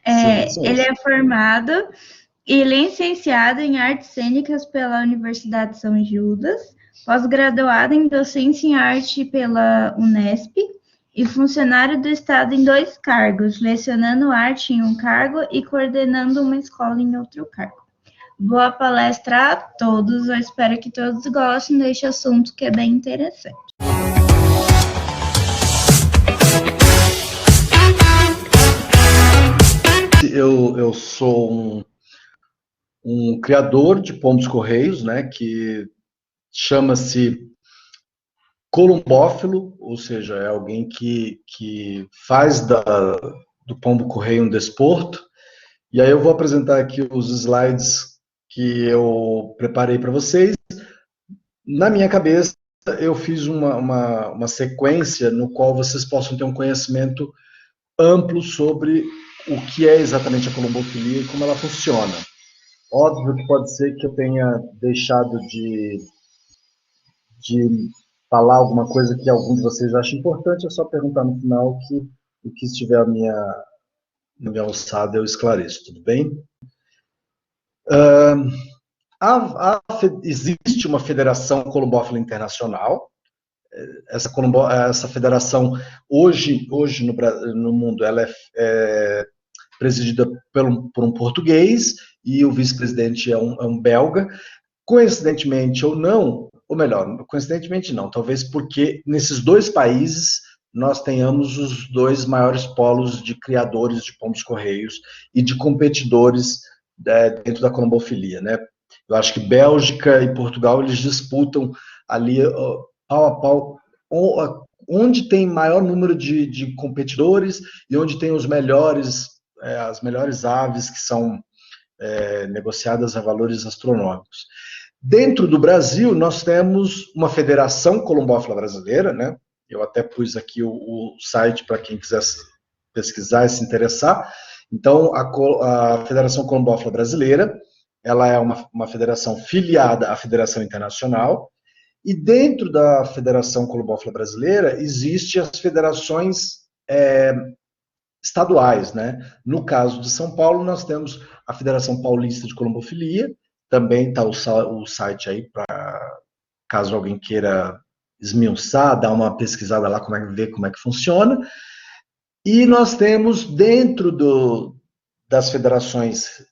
Sim, isso Ele mesmo. é formado e licenciado em Artes Cênicas pela Universidade São Judas, pós-graduado em Docência em Arte pela Unesp e funcionário do Estado em 2 cargos, lecionando arte em um cargo e coordenando uma escola em outro cargo. Boa palestra a todos, eu espero que todos gostem deste assunto que é bem interessante. Eu sou um criador de pombos correios, né, que chama-se columbófilo, ou seja, é alguém que faz do pombo correio um desporto. E aí eu vou apresentar aqui os slides que eu preparei para vocês. Na minha cabeça, eu fiz uma sequência no qual vocês possam ter um conhecimento amplo sobre o que é exatamente a colombofilia e como ela funciona. Óbvio que pode ser que eu tenha deixado de falar alguma coisa que algum de vocês acha importante, é só perguntar no final que o que estiver à minha alçada eu esclareço, tudo bem? Existe uma federação columbófila internacional. Essa federação, hoje no mundo, ela é presidida por um português e o vice-presidente é um belga. Coincidentemente ou não, ou melhor, coincidentemente não, talvez porque nesses 2 países nós tenhamos os 2 maiores polos de criadores de pombos correios e de competidores dentro da colombofilia, né? Eu acho que Bélgica e Portugal, eles disputam ali pau a pau onde tem maior número de competidores e onde tem os melhores, as melhores aves que são negociadas a valores astronômicos. Dentro do Brasil, nós temos uma federação columbófila brasileira, né? Eu até pus aqui o site para quem quisesse pesquisar e se interessar. Então, a Federação Columbófila Brasileira, ela é uma federação filiada à Federação Internacional, e dentro da Federação Columbófila Brasileira, existem as federações estaduais, né? No caso de São Paulo, nós temos a Federação Paulista de Colombofilia, também está o site aí para caso alguém queira esmiuçar, dar uma pesquisada lá, ver como é que funciona. E nós temos dentro das federações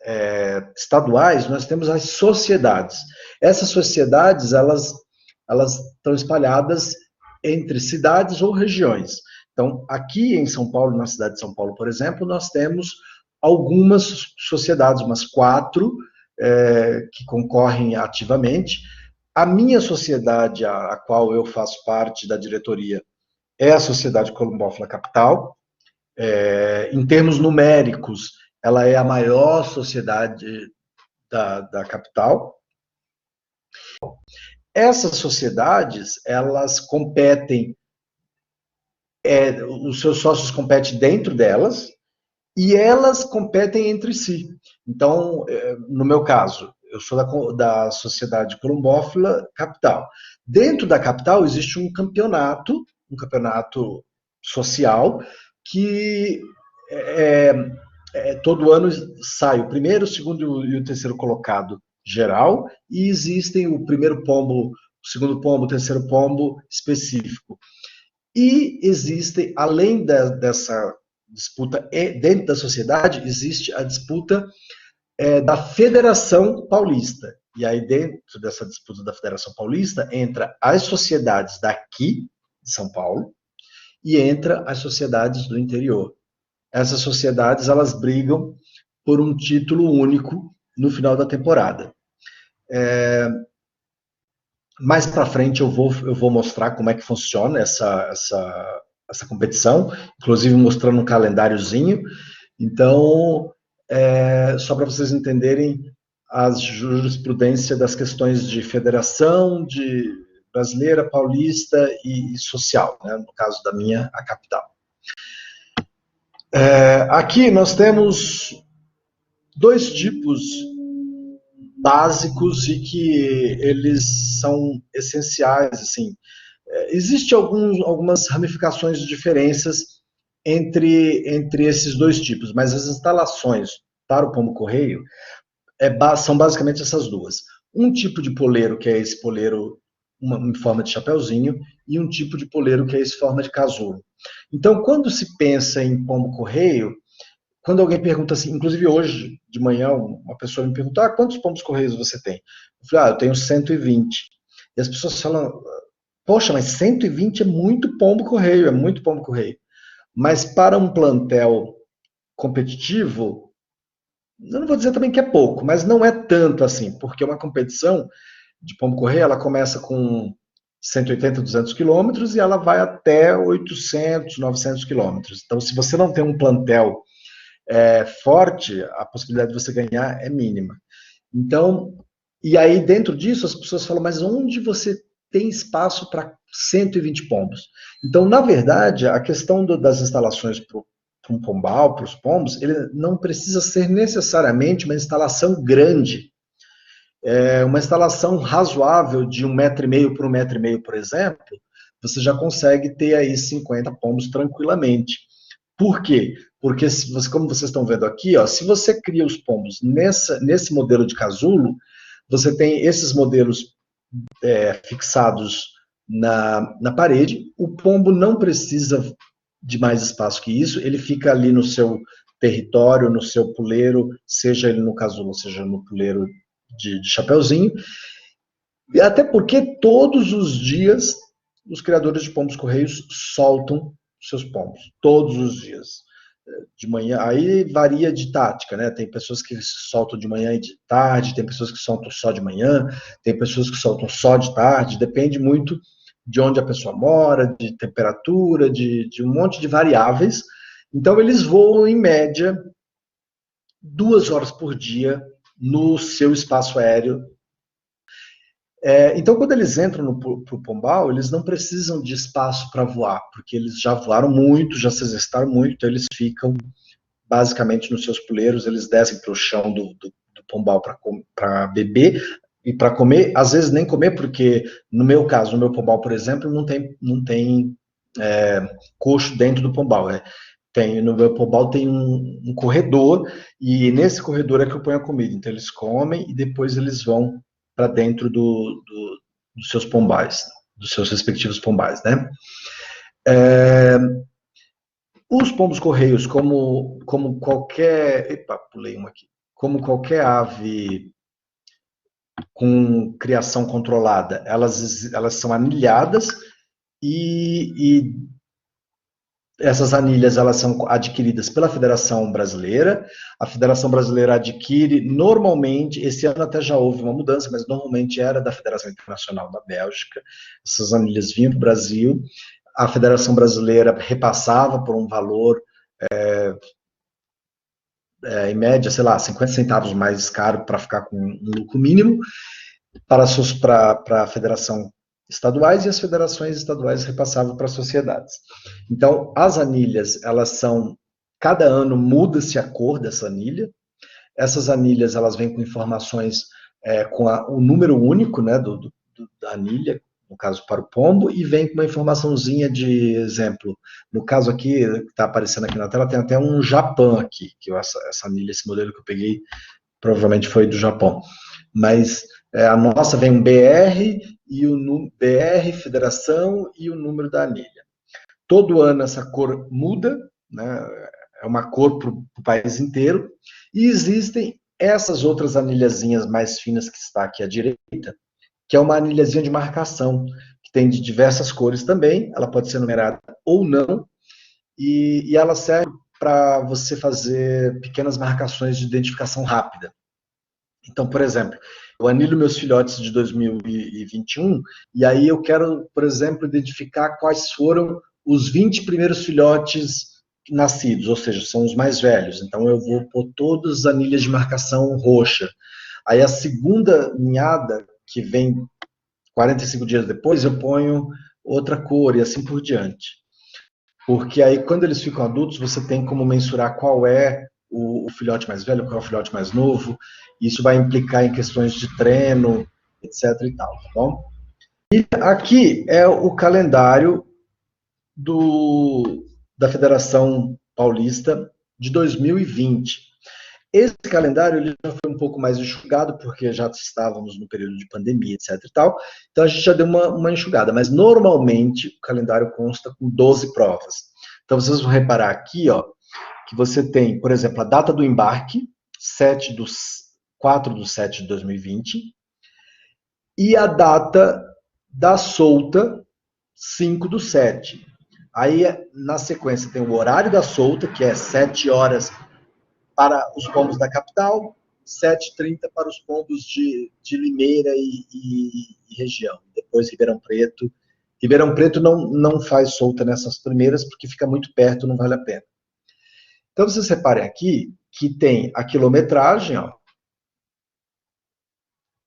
estaduais, nós temos as sociedades. Essas sociedades, elas estão espalhadas entre cidades ou regiões. Então, aqui em São Paulo, na cidade de São Paulo, por exemplo, nós temos algumas sociedades, umas 4, que concorrem ativamente. A minha sociedade, a qual eu faço parte da diretoria, é a Sociedade Columbófila Capital. Em termos numéricos, ela é a maior sociedade da capital. Essas sociedades, elas competem, os seus sócios competem dentro delas, e elas competem entre si. Então, no meu caso, eu sou da Sociedade Columbófila Capital. Dentro da capital existe um campeonato social, que todo ano sai o primeiro, o segundo e o terceiro colocado geral, e existem o primeiro pombo, o segundo pombo, o terceiro pombo específico. E existem, além dessa disputa dentro da sociedade, existe a disputa da Federação Paulista. E aí, dentro dessa disputa da Federação Paulista, entra as sociedades daqui, de São Paulo, e entra as sociedades do interior. Essas sociedades, elas brigam por um título único no final da temporada. Mais para frente eu vou mostrar como é que funciona essa competição, inclusive mostrando um calendáriozinho. Então, só para vocês entenderem a jurisprudência das questões de federação, de brasileira, paulista e social, né? No caso da minha, a capital. Aqui nós temos 2 tipos básicos e que eles são essenciais, assim. Existem algumas ramificações de diferenças entre esses dois tipos, mas as instalações para o pombo-correio são basicamente essas duas. Um tipo de poleiro, que é esse poleiro em forma de chapeuzinho, e um tipo de poleiro, que é esse forma de casulo. Então, quando se pensa em pombo-correio, quando alguém pergunta assim, inclusive hoje de manhã, uma pessoa me perguntou, quantos pombos-correios você tem? Eu falei, eu tenho 120. E as pessoas falam, poxa, mas 120 é muito pombo-correio, é muito pombo-correio. Mas para um plantel competitivo, eu não vou dizer também que é pouco, mas não é tanto assim, porque uma competição de pombo-correio, ela começa com 180, 200 quilômetros e ela vai até 800, 900 quilômetros. Então, se você não tem um plantel forte, a possibilidade de você ganhar é mínima. Então, e aí dentro disso as pessoas falam, mas onde você tem espaço para 120 pombos? Então, na verdade, a questão das instalações para um pombal, para os pombos, ele não precisa ser necessariamente uma instalação grande. Uma instalação razoável de 1,5 m por 1,5 m, por exemplo, você já consegue ter aí 50 pombos tranquilamente. Por quê? Porque, como vocês estão vendo aqui, se você cria os pombos nesse modelo de casulo, você tem esses modelos fixados na parede, o pombo não precisa de mais espaço que isso, ele fica ali no seu território, no seu puleiro, seja ele no casulo, seja no puleiro de chapeuzinho, e até porque todos os dias os criadores de pombos-correios soltam seus pombos, todos os dias. De manhã, aí varia de tática, né? Tem pessoas que soltam de manhã e de tarde, tem pessoas que soltam só de manhã, tem pessoas que soltam só de tarde, depende muito de onde a pessoa mora, de temperatura, de um monte de variáveis. Então, eles voam, em média, 2 horas por dia no seu espaço aéreo. Então, quando eles entram para o pombal, eles não precisam de espaço para voar, porque eles já voaram muito, já se exercitaram muito, então eles ficam basicamente nos seus puleiros, eles descem para o chão do pombal para beber e para comer, às vezes nem comer, porque no meu caso, no meu pombal, por exemplo, não tem coxo dentro do pombal. No meu pombal tem um corredor, e nesse corredor é que eu ponho a comida. Então eles comem e depois eles vão para dentro dos seus pombais, dos seus respectivos pombais, né? Os pombos-correios, como qualquer... Epa, pulei uma aqui. Como qualquer ave com criação controlada, elas são anilhadas e essas anilhas elas são adquiridas pela Federação Brasileira. A Federação Brasileira adquire normalmente, esse ano até já houve uma mudança, mas normalmente era da Federação Internacional da Bélgica. Essas anilhas vinham do Brasil. A Federação Brasileira repassava por um valor, em média, sei lá, 50 centavos mais caro para ficar com um lucro mínimo para a Federação estaduais, e as federações estaduais repassavam para as sociedades. Então, as anilhas, cada ano muda-se a cor dessa anilha. Essas anilhas, elas vêm com informações com o número único, né, da anilha, no caso para o pombo, e vem com uma informaçãozinha de exemplo. No caso aqui, que está aparecendo aqui na tela, tem até um Japão aqui, que essa anilha, esse modelo que eu peguei, provavelmente foi do Japão. Mas a nossa vem um BR, e o BR, federação, e o número da anilha. Todo ano essa cor muda, né? É uma cor para o país inteiro, e existem essas outras anilhazinhas mais finas que está aqui à direita, que é uma anilhazinha de marcação, que tem de diversas cores também, ela pode ser numerada ou não, e ela serve para você fazer pequenas marcações de identificação rápida. Então, por exemplo, eu anilho meus filhotes de 2021, e aí eu quero, por exemplo, identificar quais foram os 20 primeiros filhotes nascidos, ou seja, são os mais velhos. Então eu vou pôr todas as anilhas de marcação roxa. Aí a segunda ninhada, que vem 45 dias depois, eu ponho outra cor e assim por diante. Porque aí, quando eles ficam adultos, você tem como mensurar qual é o filhote mais velho, qual é o filhote mais novo. Isso vai implicar em questões de treino, etc. e tal, tá bom? E aqui é o calendário da Federação Paulista de 2020. Esse calendário ele já foi um pouco mais enxugado, porque já estávamos no período de pandemia, etc. e tal, então a gente já deu uma enxugada, mas normalmente o calendário consta com 12 provas. Então vocês vão reparar aqui, ó, que você tem, por exemplo, a data do embarque, 4/7 de 2020, e a data da solta, 5/7. Aí, na sequência, tem o horário da solta, que é 7 horas para os pombos da capital, 7h30 para os pombos de Limeira e região. Depois, Ribeirão Preto. Ribeirão Preto não faz solta nessas primeiras, porque fica muito perto, não vale a pena. Então, vocês reparem aqui que tem a quilometragem, ó,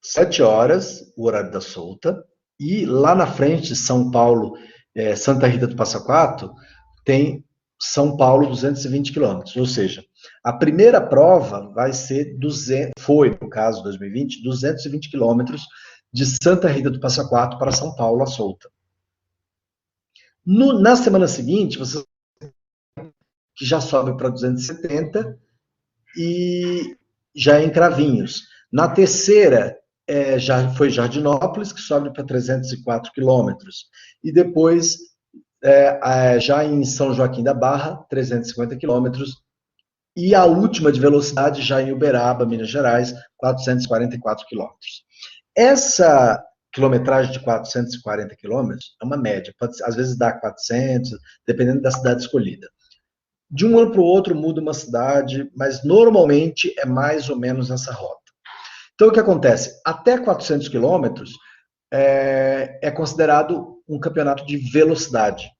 7 horas, o horário da solta, e lá na frente, São Paulo, Santa Rita do Passa Quatro, tem São Paulo 220 quilômetros, ou seja, a primeira prova vai ser, foi, no caso, 2020, 220 quilômetros de Santa Rita do Passa Quatro para São Paulo, a solta. Na semana seguinte, você que já sobe para 270 e já é em Cravinhos. Na terceira, já foi Jardinópolis, que sobe para 304 quilômetros. E depois, já em São Joaquim da Barra, 350 quilômetros. E a última de velocidade, já em Uberaba, Minas Gerais, 444 quilômetros. Essa quilometragem de 440 quilômetros é uma média. Às vezes dá 400, dependendo da cidade escolhida. De um ano para o outro muda uma cidade, mas normalmente é mais ou menos essa rota. Então, o que acontece? Até 400 quilômetros é considerado um campeonato de velocidade.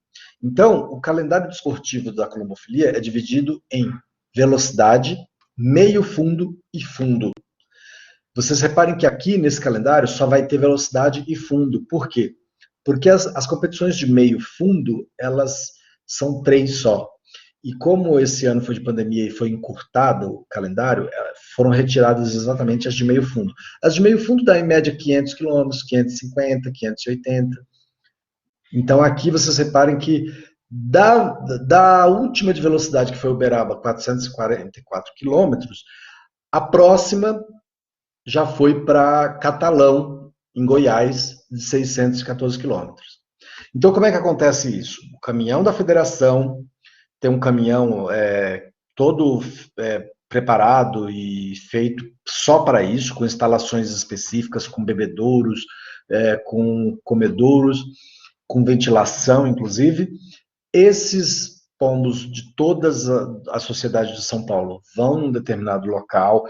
Então, o calendário desportivo da colombofilia é dividido em velocidade, meio fundo e fundo. Vocês reparem que aqui nesse calendário só vai ter velocidade e fundo. Por quê? Porque as competições de meio fundo, elas são 3 só. E como esse ano foi de pandemia e foi encurtado o calendário, foram retiradas exatamente as de meio fundo. As de meio fundo dá em média 500 quilômetros, 550, 580. Então aqui vocês reparem que da última de velocidade, que foi Uberaba, 444 quilômetros, a próxima já foi para Catalão, em Goiás, de 614 quilômetros. Então como é que acontece isso? O caminhão da federação tem um caminhão todo preparado e feito só para isso, com instalações específicas, com bebedouros, com comedouros, com ventilação, inclusive. Esses pombos de todas as sociedades de São Paulo vão num determinado local,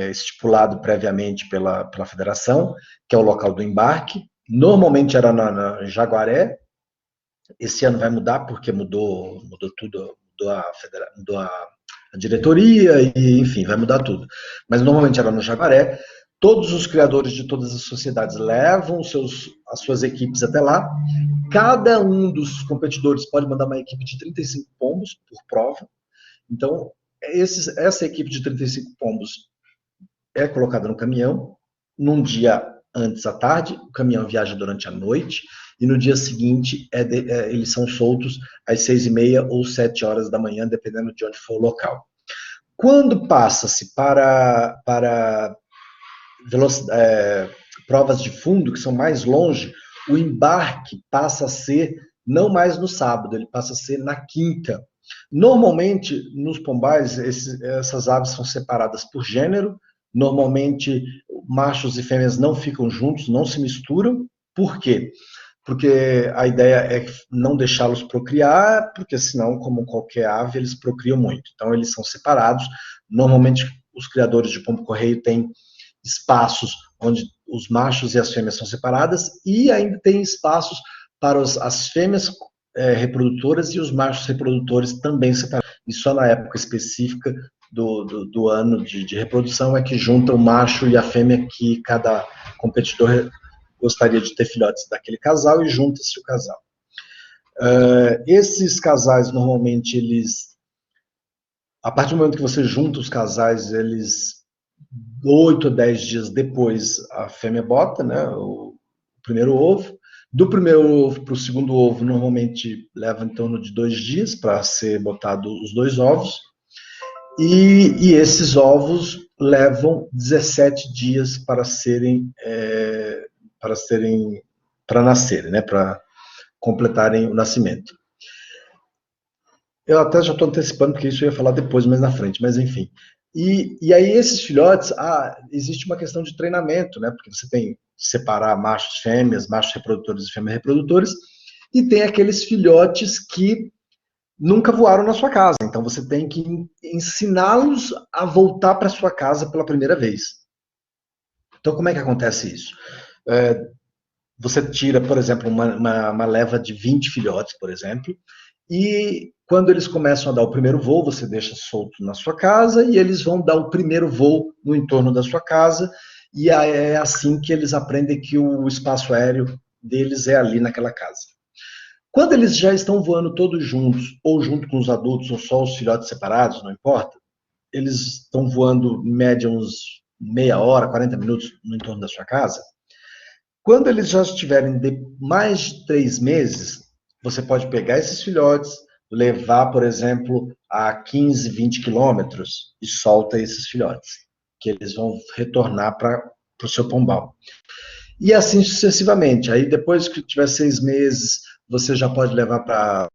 estipulado previamente pela federação, que é o local do embarque. Normalmente era na Jaguaré. Esse ano vai mudar, porque mudou tudo, mudou a diretoria, e enfim, vai mudar tudo. Mas normalmente era no Jaguaré. Todos os criadores de todas as sociedades levam as suas equipes até lá. Cada um dos competidores pode mandar uma equipe de 35 pombos por prova. Então, essa equipe de 35 pombos é colocada no caminhão, num dia antes à tarde, o caminhão viaja durante a noite, e no dia seguinte eles são soltos às 6h30 ou 7 horas da manhã, dependendo de onde for o local. Quando passa-se para provas de fundo, que são mais longe, o embarque passa a ser não mais no sábado, ele passa a ser na quinta. Normalmente, nos pombais, essas aves são separadas por gênero. Normalmente, machos e fêmeas não ficam juntos, não se misturam. Por quê? Porque a ideia é não deixá-los procriar, porque senão, como qualquer ave, eles procriam muito. Então, eles são separados. Normalmente, os criadores de pombo-correio têm espaços onde os machos e as fêmeas são separadas, e ainda tem espaços para as fêmeas reprodutoras e os machos reprodutores também separados. E só na época específica do ano de reprodução é que junta o macho e a fêmea, que cada competidor gostaria de ter filhotes daquele casal, e junta-se o casal. Esses casais, normalmente, a partir do momento que você junta os casais, 8 a 10 dias depois, a fêmea bota, né, o primeiro ovo. Do primeiro ovo para o segundo ovo, normalmente leva em torno de 2 dias para ser botado os 2 ovos. E esses ovos levam 17 dias para nascerem, né, para completarem o nascimento. Eu até já estou antecipando, porque isso eu ia falar depois, mais na frente, mas enfim. E aí esses filhotes, existe uma questão de treinamento, né? Porque você tem que separar machos, fêmeas, machos reprodutores e fêmeas reprodutores, e tem aqueles filhotes que nunca voaram na sua casa. Então você tem que ensiná-los a voltar para sua casa pela primeira vez. Então como é que acontece isso? Você tira, por exemplo, uma leva de 20 filhotes, por exemplo, e quando eles começam a dar o primeiro voo, você deixa solto na sua casa e eles vão dar o primeiro voo no entorno da sua casa, e é assim que eles aprendem que o espaço aéreo deles é ali naquela casa. Quando eles já estão voando todos juntos, ou junto com os adultos, ou só os filhotes separados, não importa, eles estão voando em média uns meia hora, 40 minutos no entorno da sua casa. Quando eles já estiverem de mais de 3 meses, você pode pegar esses filhotes, levar, por exemplo, a 15, 20 quilômetros e solta esses filhotes, que eles vão retornar para o seu pombal. E assim sucessivamente. Aí depois que tiver 6 meses, você já pode levar para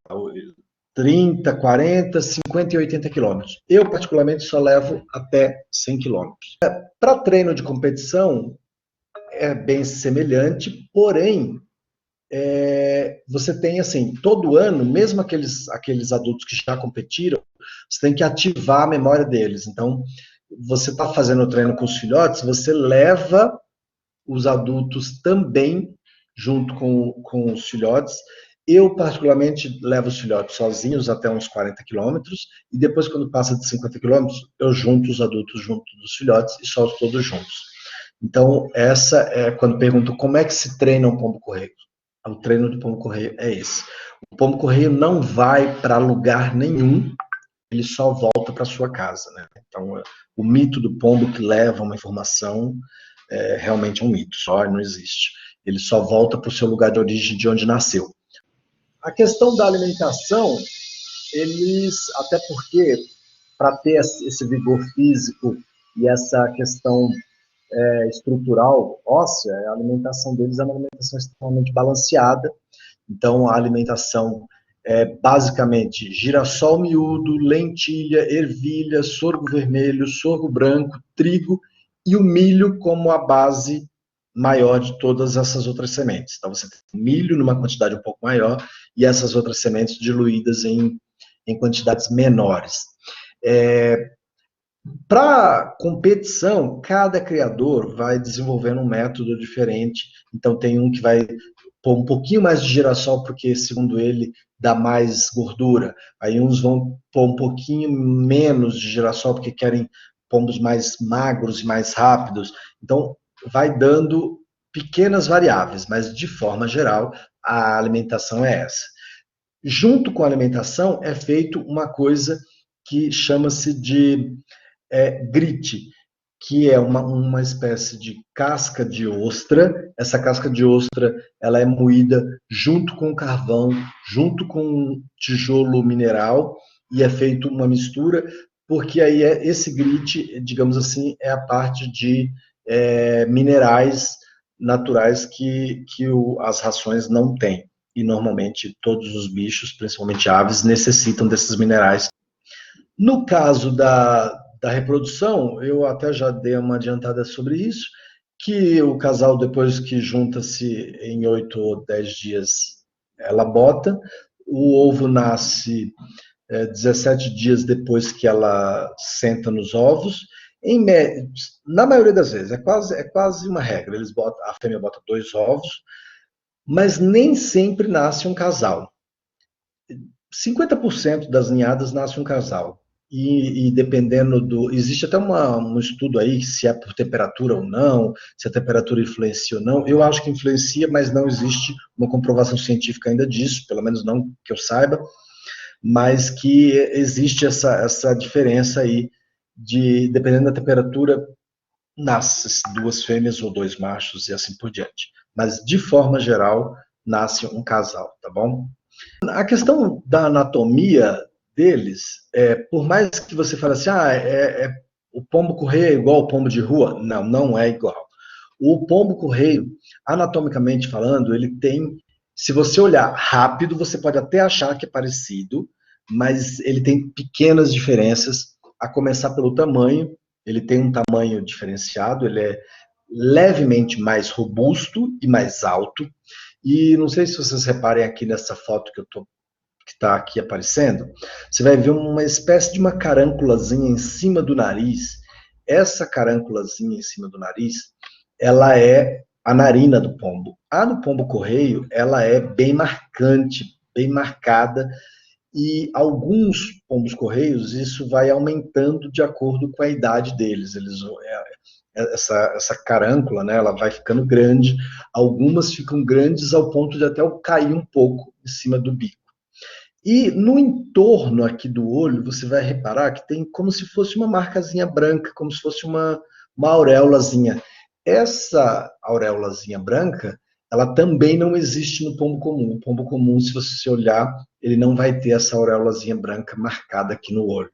30, 40, 50 e 80 quilômetros. Eu, particularmente, só levo até 100 quilômetros. Para treino de competição, é bem semelhante, porém, você tem, assim, todo ano, mesmo aqueles adultos que já competiram, você tem que ativar a memória deles. Então, você está fazendo o treino com os filhotes, você leva os adultos também junto com os filhotes. Eu, particularmente, levo os filhotes sozinhos até uns 40 quilômetros, e depois, quando passa de 50 quilômetros, eu junto os adultos junto dos filhotes e solto todos juntos. Então, essa é quando pergunto como é que se treina um pombo-correio. O treino do pombo-correio é esse. O pombo-correio não vai para lugar nenhum, ele só volta para sua casa, né? Então, o mito do pombo que leva uma informação realmente é um mito, só não existe. Ele só volta para o seu lugar de origem, de onde nasceu. A questão da alimentação, até porque, para ter esse vigor físico e essa questão estrutural óssea, a alimentação deles é uma alimentação extremamente balanceada. Então, a alimentação é basicamente girassol miúdo, lentilha, ervilha, sorgo vermelho, sorgo branco, trigo e o milho como a base maior de todas essas outras sementes. Então, você tem milho numa quantidade um pouco maior e essas outras sementes diluídas em quantidades menores. Para competição, cada criador vai desenvolvendo um método diferente. Então, tem um que vai pôr um pouquinho mais de girassol, porque, segundo ele, dá mais gordura. Aí uns vão pôr um pouquinho menos de girassol, porque querem pombos mais magros e mais rápidos. Então, vai dando pequenas variáveis, mas, de forma geral, a alimentação é essa. Junto com a alimentação, é feito uma coisa que chama-se de grite, que é uma espécie de casca de ostra. Essa casca de ostra, ela é moída junto com carvão, junto com tijolo mineral, e é feito uma mistura, porque aí esse grite, digamos assim, é a parte de minerais naturais que as rações não têm. E normalmente todos os bichos, principalmente aves, necessitam desses minerais. No caso da reprodução, eu até já dei uma adiantada sobre isso, que o casal, depois que junta-se em 8 ou 10 dias, ela bota, o ovo nasce 17 dias depois que ela senta nos ovos, na maioria das vezes, é quase uma regra, a fêmea bota 2 ovos, mas nem sempre nasce um casal. 50% das ninhadas nasce um casal. E dependendo existe até um estudo aí, se é por temperatura ou não, se a temperatura influencia ou não. Eu acho que influencia, mas não existe uma comprovação científica ainda disso, pelo menos não que eu saiba, mas que existe essa diferença aí, dependendo da temperatura, nasce 2 fêmeas ou 2 machos e assim por diante. Mas, de forma geral, nasce um casal, tá bom? A questão da anatomia deles, por mais que você fale assim, o pombo-correio é igual ao pombo de rua, não, não é igual. O pombo-correio, anatomicamente falando, ele tem, se você olhar rápido, você pode até achar que é parecido, mas ele tem pequenas diferenças, a começar pelo tamanho. Ele tem um tamanho diferenciado, ele é levemente mais robusto e mais alto. E não sei se vocês reparem aqui nessa foto que está aqui aparecendo, você vai ver uma espécie de uma carânculazinha em cima do nariz. Essa carânculazinha em cima do nariz, ela é a narina do pombo. A do pombo-correio, ela é bem marcante, bem marcada, e alguns pombos-correios, isso vai aumentando de acordo com a idade deles. Essa carâncula, né, ela vai ficando grande, algumas ficam grandes ao ponto de até cair um pouco em cima do bico. E no entorno aqui do olho, você vai reparar que tem como se fosse uma marcazinha branca, como se fosse uma auréolazinha. Essa auréolazinha branca, ela também não existe no pombo comum. O pombo comum, se você olhar, ele não vai ter essa auréolazinha branca marcada aqui no olho.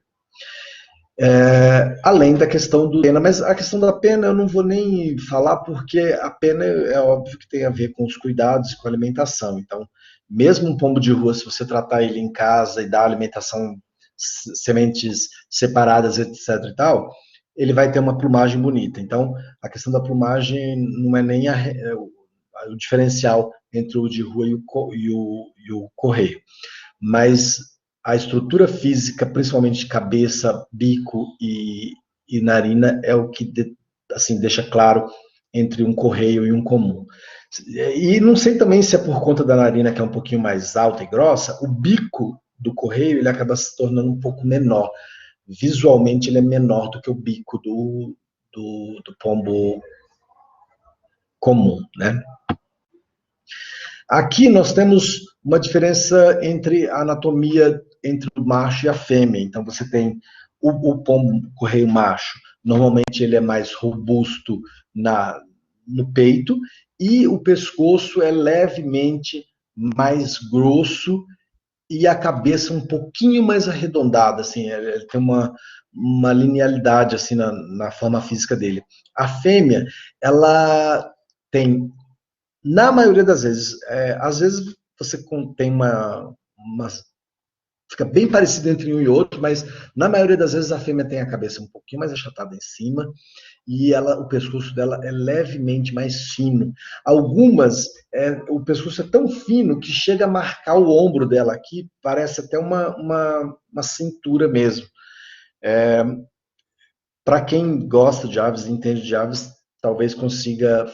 Além da questão do pena, mas a questão da pena eu não vou nem falar, porque a pena é óbvio que tem a ver com os cuidados e com a alimentação. Então, mesmo um pombo de rua, se você tratar ele em casa e dar alimentação, sementes separadas, etc. e tal, ele vai ter uma plumagem bonita. Então, a questão da plumagem não é nem o diferencial entre o de rua e o correio. Mas a estrutura física, principalmente de cabeça, bico e narina, é o que assim, deixa claro entre um correio e um comum. E não sei também se é por conta da narina, que é um pouquinho mais alta e grossa, o bico do correio ele acaba se tornando um pouco menor. Visualmente ele é menor do que o bico do pombo comum, né? Aqui nós temos uma diferença entre a anatomia entre o macho e a fêmea. Então você tem o pombo-correio macho, normalmente ele é mais robusto no peito, e o pescoço é levemente mais grosso e a cabeça um pouquinho mais arredondada, assim, ele tem uma linealidade assim na forma física dele. A fêmea, ela tem, na maioria das vezes, às vezes você tem fica bem parecido entre um e outro, mas na maioria das vezes a fêmea tem a cabeça um pouquinho mais achatada em cima e o pescoço dela é levemente mais fino. Algumas, o pescoço é tão fino que chega a marcar o ombro dela aqui, parece até uma cintura mesmo. Para quem gosta de aves, entende de aves, talvez consiga,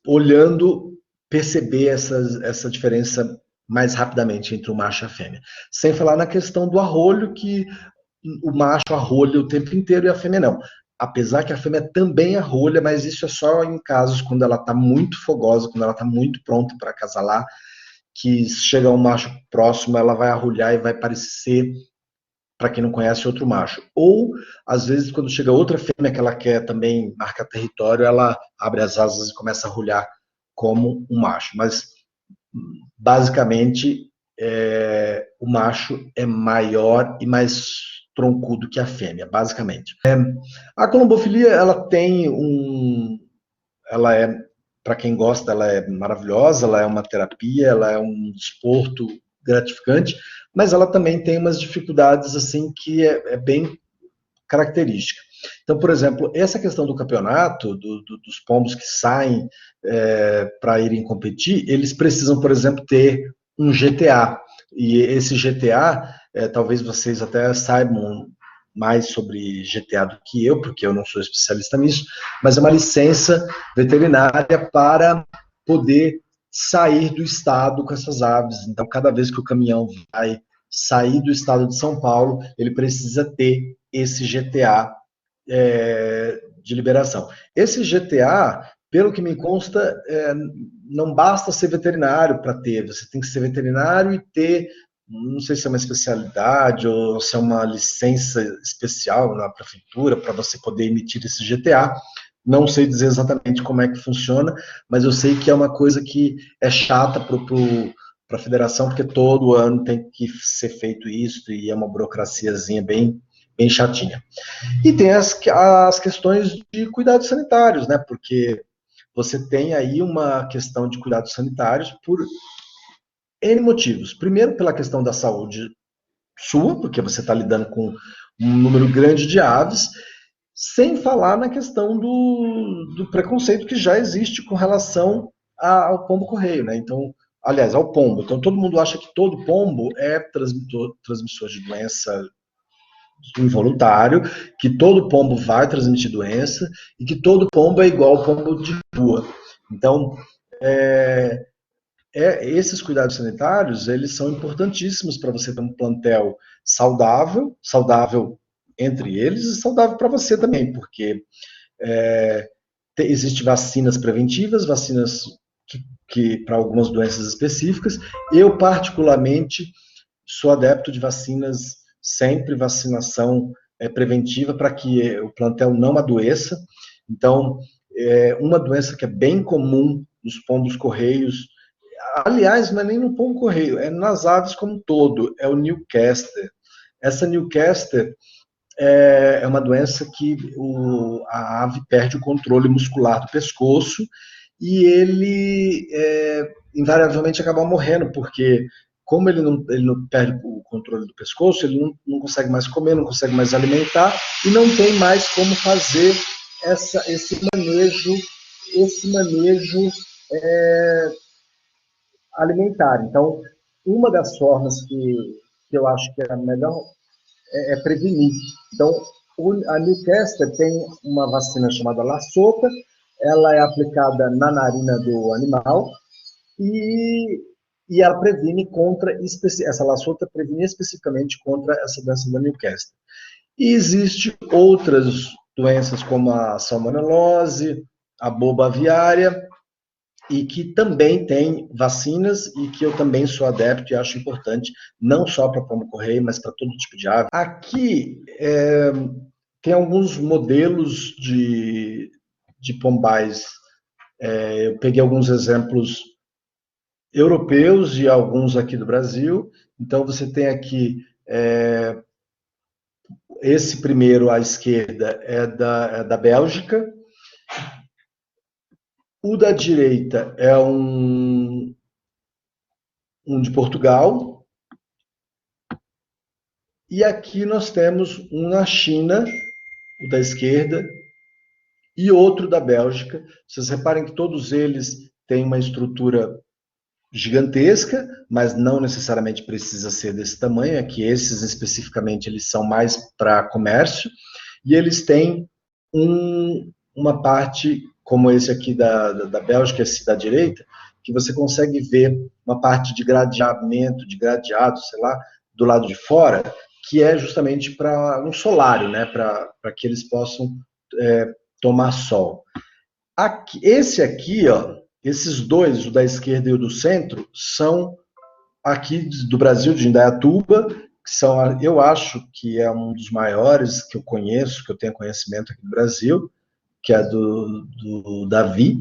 olhando, perceber essa diferença mais rapidamente entre o macho e a fêmea. Sem falar na questão do arrolho, que o macho arrolha o tempo inteiro e a fêmea não. Apesar que a fêmea também arrolha, mas isso é só em casos quando ela está muito fogosa, quando ela está muito pronta para acasalar, que chega um macho próximo, ela vai arrolhar e vai parecer, para quem não conhece, outro macho. Ou, às vezes, quando chega outra fêmea que ela quer também marcar território, ela abre as asas e começa a arrolhar como um macho. Mas, basicamente, o macho é maior e mais troncudo que a fêmea, basicamente. A colombofilia, ela tem ela é, para quem gosta, ela é maravilhosa, ela é uma terapia, ela é um desporto gratificante, mas ela também tem umas dificuldades assim que é bem característica. Então, por exemplo, essa questão do campeonato, dos pombos que saem para irem competir, eles precisam, por exemplo, ter um GTA. E esse GTA, talvez vocês até saibam mais sobre GTA do que eu, porque eu não sou especialista nisso, mas é uma licença veterinária para poder sair do estado com essas aves. Então, cada vez que o caminhão vai sair do estado de São Paulo, ele precisa ter esse GTA de liberação. Esse GTA, pelo que me consta, não basta ser veterinário para ter, você tem que ser veterinário e ter, não sei se é uma especialidade ou se é uma licença especial na prefeitura para você poder emitir esse GTA, Não sei dizer exatamente como é que funciona, mas eu sei que é uma coisa que é chata para a federação, porque todo ano tem que ser feito isso, e é uma burocraciazinha bem chatinha. E tem as questões de cuidados sanitários, né? Porque você tem aí uma questão de cuidados sanitários por N motivos. Primeiro, pela questão da saúde sua, porque você está lidando com um número grande de aves, sem falar na questão do preconceito que já existe com relação ao pombo-correio, né? Então, aliás, ao pombo. Então, todo mundo acha que todo pombo é transmissor de doença involuntário, que todo pombo vai transmitir doença e que todo pombo é igual ao pombo de rua. Então, é, esses cuidados sanitários, eles são importantíssimos para você ter um plantel saudável entre eles e saudável para você também, porque existem vacinas preventivas, vacinas que para algumas doenças específicas. Eu, particularmente, sou adepto de vacinas, sempre vacinação preventiva para que o plantel não adoeça. Então, uma doença que é bem comum nos pombos-correios, aliás, não é nem no pombo-correio, é nas aves como um todo, é o Newcastle. Essa Newcastle é uma doença que a ave perde o controle muscular do pescoço e ele invariavelmente acaba morrendo, porque como ele não perde o controle do pescoço, ele não consegue mais comer, não consegue mais alimentar e não tem mais como fazer esse manejo alimentar. Então, uma das formas que eu acho que é a melhor é prevenir. Então, a Newcastle tem uma vacina chamada Lassota, ela é aplicada na narina do animal e ela previne essa Lassota previne especificamente contra essa doença da Newcastle. E existem outras doenças como a salmonelose, a boba aviária, e que também tem vacinas e que eu também sou adepto e acho importante, não só para pombo-correio, mas para todo tipo de ave. Aqui tem alguns modelos de pombais. Eu peguei alguns exemplos europeus e alguns aqui do Brasil. Então, você tem aqui esse primeiro à esquerda é da Bélgica. O da direita é um de Portugal. E aqui nós temos um na China, o da esquerda, e outro da Bélgica. Vocês reparem que todos eles têm uma estrutura gigantesca, mas não necessariamente precisa ser desse tamanho. Aqui esses especificamente eles são mais para comércio, e eles têm uma parte, como esse aqui da Bélgica, esse da direita, que você consegue ver uma parte de gradeamento, de gradeado, sei lá, do lado de fora, que é justamente para um solário, né, para que eles possam tomar sol. Esse aqui, ó, esses dois, o da esquerda e o do centro, são aqui do Brasil, de Indaiatuba, que são, eu acho que é um dos maiores que eu conheço, que eu tenho conhecimento aqui no Brasil, que é do Davi.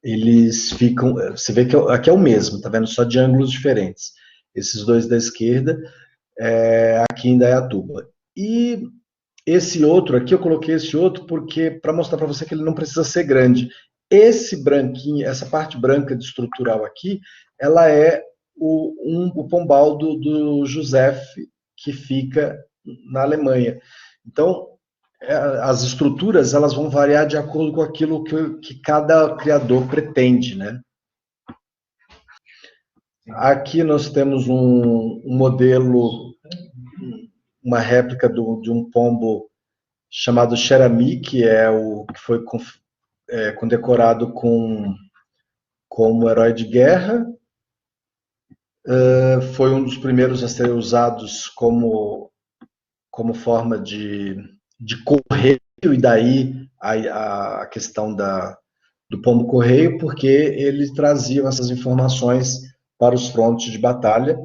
Eles ficam, você vê que aqui é o mesmo, tá vendo? Só de ângulos diferentes. Esses dois da esquerda, aqui em Indaiatuba. E esse outro aqui, eu coloquei esse outro porque para mostrar para você que ele não precisa ser grande. Esse branquinho, essa parte branca de estrutural aqui, ela é o pombal do Joseph, que fica na Alemanha. Então, as estruturas elas vão variar de acordo com aquilo que cada criador pretende, né? Aqui nós temos um modelo, uma réplica de um pombo chamado Cherami, que foi condecorado como herói de guerra. Foi um dos primeiros a ser usados como forma de correio, e daí a questão do pombo-correio, porque ele trazia essas informações para os frontes de batalha,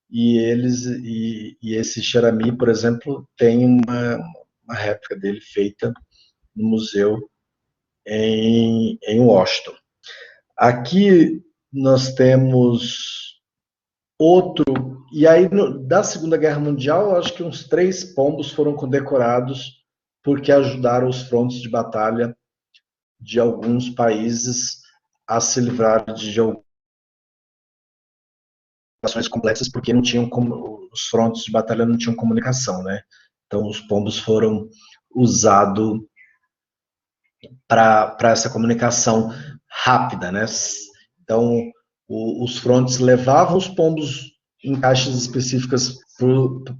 e esse Cherami, por exemplo, tem uma réplica dele feita no museu em Washington. Aqui nós temos outro, e aí da Segunda Guerra Mundial, acho que uns 3 pombos foram condecorados porque ajudaram os frontes de batalha de alguns países a se livrar de algumas situações complexas, porque não tinham os frontes de batalha não tinham comunicação, né? Então os pombos foram usados para essa comunicação rápida, né? Então os frontes levavam os pombos em caixas específicas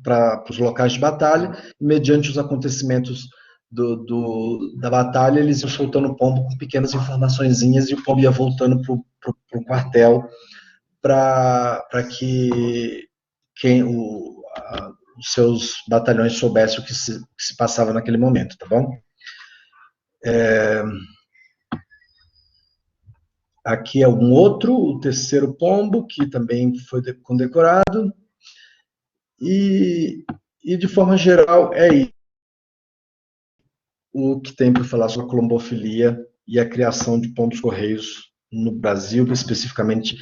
para os locais de batalha, e mediante os acontecimentos da batalha, eles iam soltando o pombo com pequenas informaçõezinhas, e o pombo ia voltando para o quartel, para que os seus batalhões soubessem o que se passava naquele momento, tá bom? Aqui é um outro, o terceiro pombo, que também foi condecorado, e de forma geral é isso o que tem para falar sobre a colombofilia e a criação de pombos-correios no Brasil, especificamente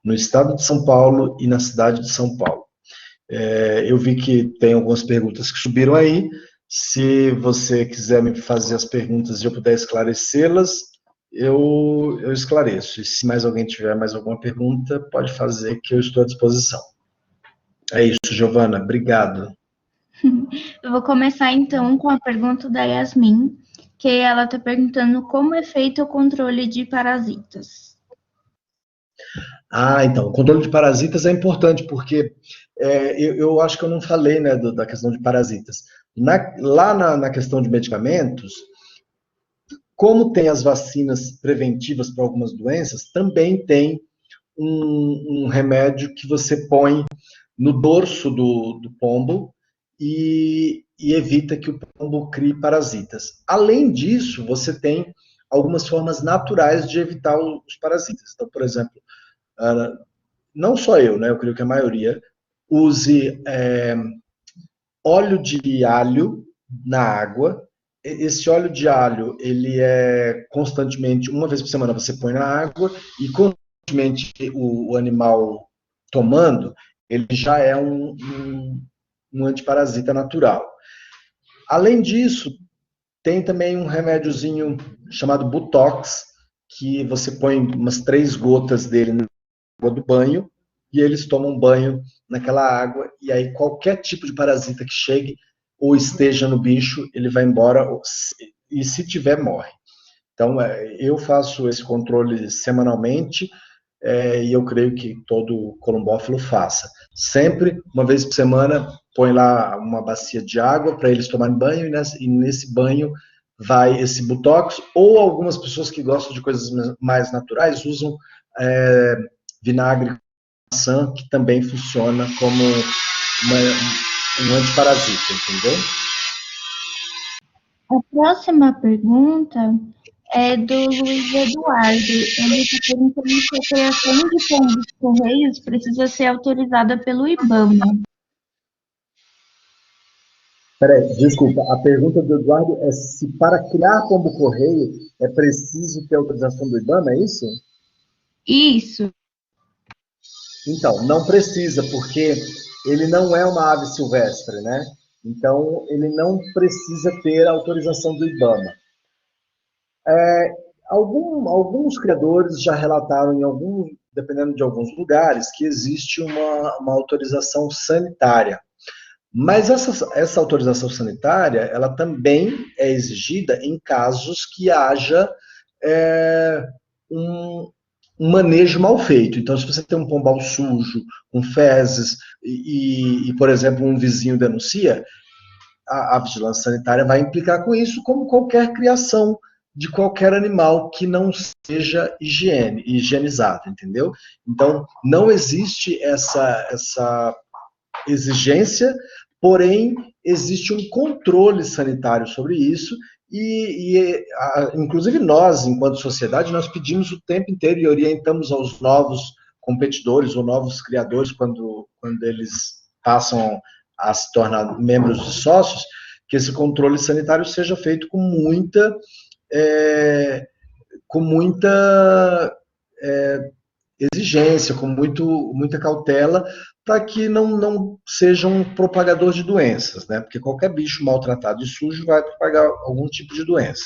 no estado de São Paulo e na cidade de São Paulo. Eu vi que tem algumas perguntas que subiram aí. Se você quiser me fazer as perguntas e eu puder esclarecê-las, eu esclareço. E se mais alguém tiver mais alguma pergunta, pode fazer, que eu estou à disposição. É isso, Giovana. Obrigado. Eu vou começar, então, com a pergunta da Yasmin, que ela está perguntando como é feito o controle de parasitas. Então, o controle de parasitas é importante, porque eu acho que eu não falei, né, da questão de parasitas. Lá na questão de medicamentos, como tem as vacinas preventivas para algumas doenças, também tem um remédio que você põe no dorso do pombo e evita que o pombo crie parasitas. Além disso, você tem algumas formas naturais de evitar os parasitas. Então, por exemplo, não só eu, né? Eu creio que a maioria use óleo de alho na água. Esse óleo de alho, ele é constantemente, uma vez por semana você põe na água, e constantemente o animal tomando, ele já é um antiparasita natural. Além disso, tem também um remédiozinho chamado Botox, que você põe umas 3 gotas dele na água do banho, e eles tomam banho naquela água, e aí qualquer tipo de parasita que chegue ou esteja no bicho, ele vai embora, e se tiver, morre. Então, eu faço esse controle semanalmente, e eu creio que todo colombófilo faça. Sempre, uma vez por semana, põe lá uma bacia de água para eles tomarem banho, e nesse banho vai esse Botox, ou algumas pessoas que gostam de coisas mais naturais usam vinagre de maçã, que também funciona como um antiparasita, entendeu? A próxima pergunta é do Luiz Eduardo. Ele está perguntando se a criação de pombos-correios precisa ser autorizada pelo IBAMA. Peraí, desculpa, a pergunta do Eduardo é se para criar pombo-correio é preciso ter autorização do IBAMA, é isso? Isso. Então, não precisa, porque ele não é uma ave silvestre, né? Então, ele não precisa ter autorização do IBAMA. Alguns criadores já relataram, dependendo de alguns lugares, que existe uma autorização sanitária. Mas essa autorização sanitária, ela também é exigida em casos que haja um manejo mal feito. Então, se você tem um pombal sujo, com fezes, e por exemplo, um vizinho denuncia, a vigilância sanitária vai implicar com isso, como qualquer criação de qualquer animal que não seja higienizado, entendeu? Então, não existe essa exigência, porém, existe um controle sanitário sobre isso, inclusive nós, enquanto sociedade, nós pedimos o tempo inteiro e orientamos aos novos competidores ou novos criadores, quando eles passam a se tornar membros de sócios, que esse controle sanitário seja feito com muita com muita exigência, com muita cautela, para que não seja um propagador de doenças, né? Porque qualquer bicho maltratado e sujo vai propagar algum tipo de doença.